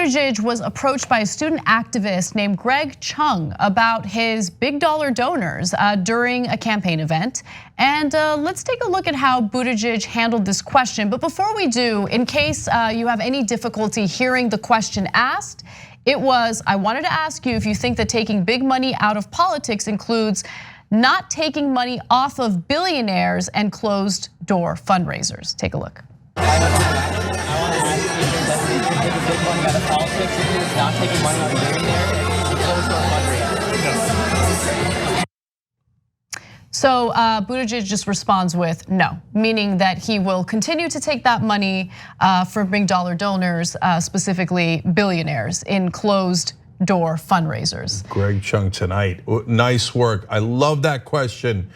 Buttigieg was approached by a student activist named Greg Chung about his big dollar donors during a campaign event. And let's take a look at how Buttigieg handled this question. But before we do, in case you have any difficulty hearing the question asked, it was, I wanted to ask you if you think that taking big money out of politics includes not taking money off of billionaires and closed door fundraisers. Take a look. So Buttigieg just responds with no, meaning that he will continue to take that money from big dollar donors, specifically billionaires, in closed door fundraisers. Greg Chung tonight, nice work. I love that question.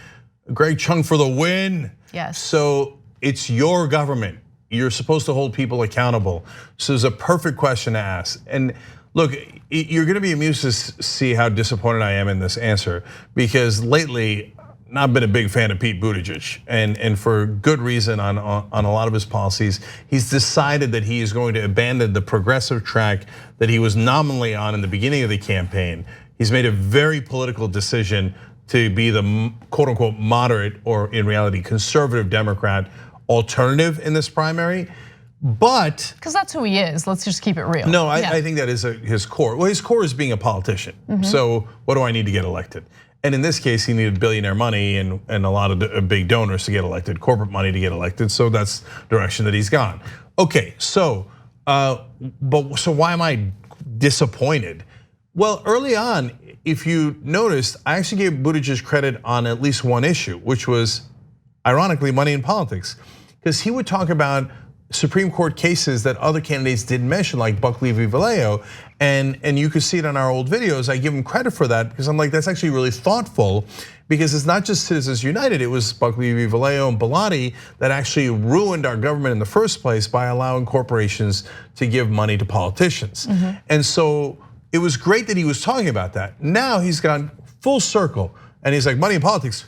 Greg Chung for the win. Yes. So it's your government. You're supposed to hold people accountable. So it's a perfect question to ask. And look, you're gonna be amused to see how disappointed I am in this answer, because lately, I've been a big fan of Pete Buttigieg, and for good reason on a lot of his policies. He's decided that he is going to abandon the progressive track that he was nominally on in the beginning of the campaign. He's made a very political decision to be the quote unquote moderate, or in reality conservative Democrat alternative in this primary. But because that's who he is, let's just keep it real. No, I think that is his core. Well, his core is being a politician. So what do I need to get elected? And in this case, he needed billionaire money and a lot of big donors to get elected, corporate money to get elected. So that's the direction that he's gone. Okay, so why am I disappointed? Well, early on, if you noticed, I actually gave Buttigieg credit on at least one issue, which was, ironically, money in politics, because he would talk about Supreme Court cases that other candidates didn't mention, like Buckley v. Vallejo, and you could see it on our old videos. I give him credit for that because I'm like, that's actually really thoughtful, because it's not just Citizens United, it was Buckley v. Vallejo and Bellotti that actually ruined our government in the first place by allowing corporations to give money to politicians. And so it was great that he was talking about that. Now he's gone full circle and he's like, money in politics,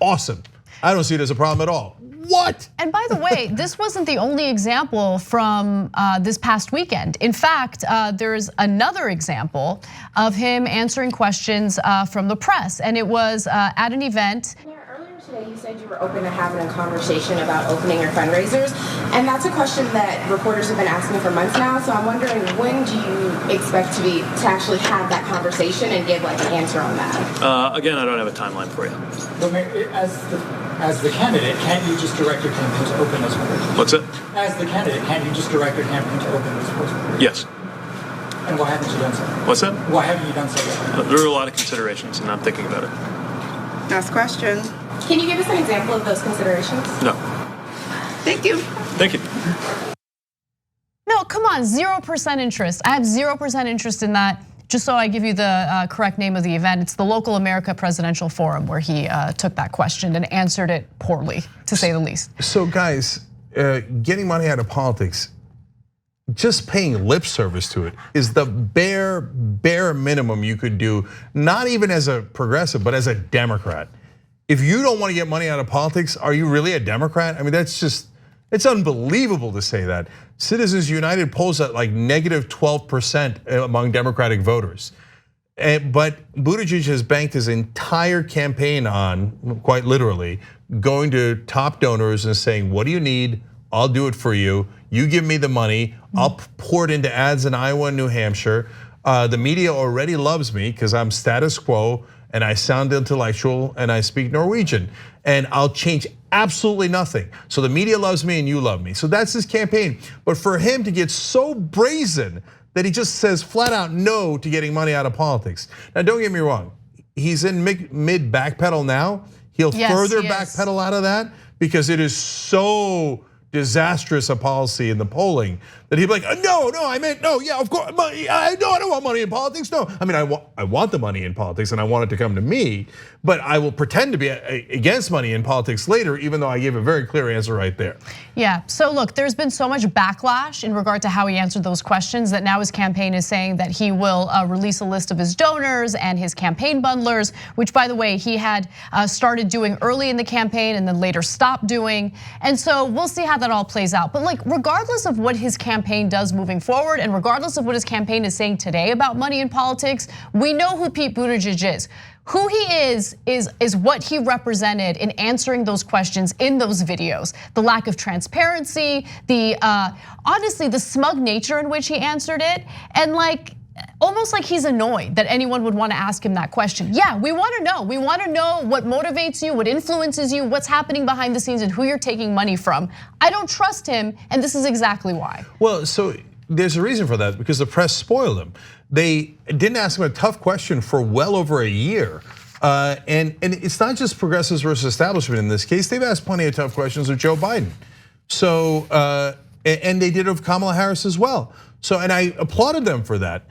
awesome. I don't see it as a problem at all. What? And by the way, this wasn't the only example from this past weekend. In fact, there's another example of him answering questions from the press, and it was at an event. Earlier today, you said you were open to having a conversation about opening your fundraisers, and that's a question that reporters have been asking for months now. So I'm wondering, when do you expect to actually have that conversation and give like an answer on that? Again, I don't have a timeline for you. As the candidate, can't you just direct your campaign to open those fundraisers? What's it? As the candidate, can't you just direct your campaign to open those fundraisers? Yes. And why haven't you done so? What's that? Why haven't you done so? There are a lot of considerations, and I'm thinking about it. Last question. Can you give us an example of those considerations? No. Thank you. Thank you. No, come on, 0% interest. I have 0% interest in that. Just so I give you the correct name of the event, it's the Local America Presidential Forum, where he took that question and answered it poorly, to say the least. So guys, getting money out of politics, just paying lip service to it is the bare minimum you could do, not even as a progressive, but as a Democrat. If you don't want to get money out of politics, are you really a Democrat? I mean, that's just, it's unbelievable to say that. Citizens United polls at like -12% among Democratic voters. But Buttigieg has banked his entire campaign on, quite literally, going to top donors and saying, what do you need? I'll do it for you. You give me the money, I'll pour it into ads in Iowa and New Hampshire. The media already loves me because I'm status quo and I sound intellectual and I speak Norwegian. And I'll change absolutely nothing. So the media loves me and you love me. So that's his campaign. But for him to get so brazen that he just says flat out no to getting money out of politics. Now don't get me wrong, he's in mid backpedal now. He'll further backpedal out of that because it is so disastrous a policy in the polling that he'd be like, no, I meant no, yeah, of course, money, I don't want money in politics. No, I mean, I want the money in politics and I want it to come to me, but I will pretend to be against money in politics later, even though I gave a very clear answer right there. Yeah, so look, there's been so much backlash in regard to how he answered those questions that now his campaign is saying that he will release a list of his donors and his campaign bundlers, which by the way, he had started doing early in the campaign and then later stopped doing. And so we'll see how that all plays out. But like, regardless of what his campaign does moving forward, and regardless of what his campaign is saying today about money in politics, we know who Pete Buttigieg is. Who he is what he represented in answering those questions in those videos. The lack of transparency, the honestly, the smug nature in which he answered it, and like, almost like he's annoyed that anyone would want to ask him that question. Yeah, we want to know. We want to know what motivates you, what influences you, what's happening behind the scenes, and who you're taking money from. I don't trust him, and this is exactly why. Well, so there's a reason for that, because the press spoiled him. They didn't ask him a tough question for well over a year. And it's not just progressives versus establishment in this case. They've asked plenty of tough questions of Joe Biden. So, and they did of Kamala Harris as well. So, and I applauded them for that.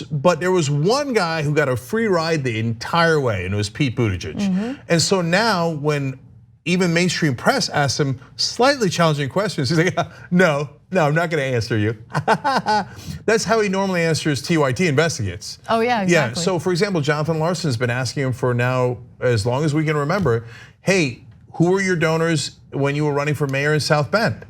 But there was one guy who got a free ride the entire way, and it was Pete Buttigieg. And so now when even mainstream press asks him slightly challenging questions, he's like, no, I'm not gonna answer you. That's how he normally answers TYT Investigates. Oh yeah, exactly. Yeah, so for example, Jonathan Larson's been asking him for now, as long as we can remember, hey, who were your donors when you were running for mayor in South Bend?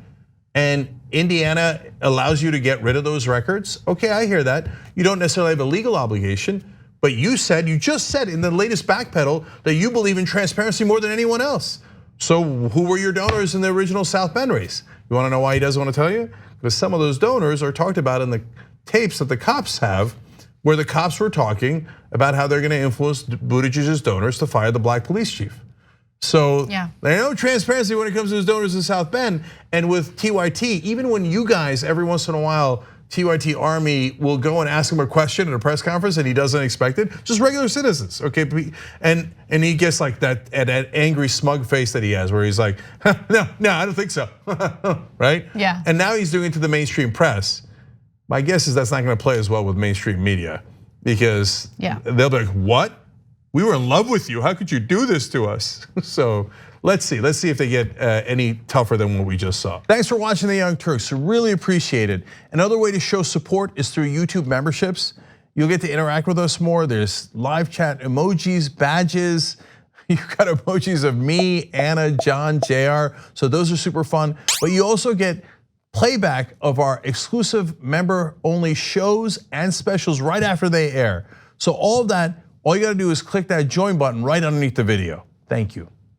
And Indiana allows you to get rid of those records. Okay, I hear that. You don't necessarily have a legal obligation, but you just said in the latest backpedal that you believe in transparency more than anyone else. So who were your donors in the original South Bend race? You wanna know why he doesn't wanna tell you? Because some of those donors are talked about in the tapes that the cops have, where the cops were talking about how they're gonna influence Buttigieg's donors to fire the black police chief. So there's no transparency when it comes to his donors in South Bend. And with TYT, even when you guys, every once in a while, TYT Army will go and ask him a question at a press conference and he doesn't expect it, just regular citizens, okay? And he gets like that angry smug face that he has where he's like, no, I don't think so, right? Yeah. And now he's doing it to the mainstream press. My guess is that's not gonna play as well with mainstream media, because they'll be like, what? We were in love with you, how could you do this to us? So let's see if they get any tougher than what we just saw. Thanks for watching the Young Turks, really appreciate it. Another way to show support is through YouTube memberships. You'll get to interact with us more. There's live chat emojis, badges. You've got emojis of me, Anna, John, JR, so those are super fun. But you also get playback of our exclusive member-only shows and specials right after they air. So all of that, all you gotta do is click that join button right underneath the video. Thank you.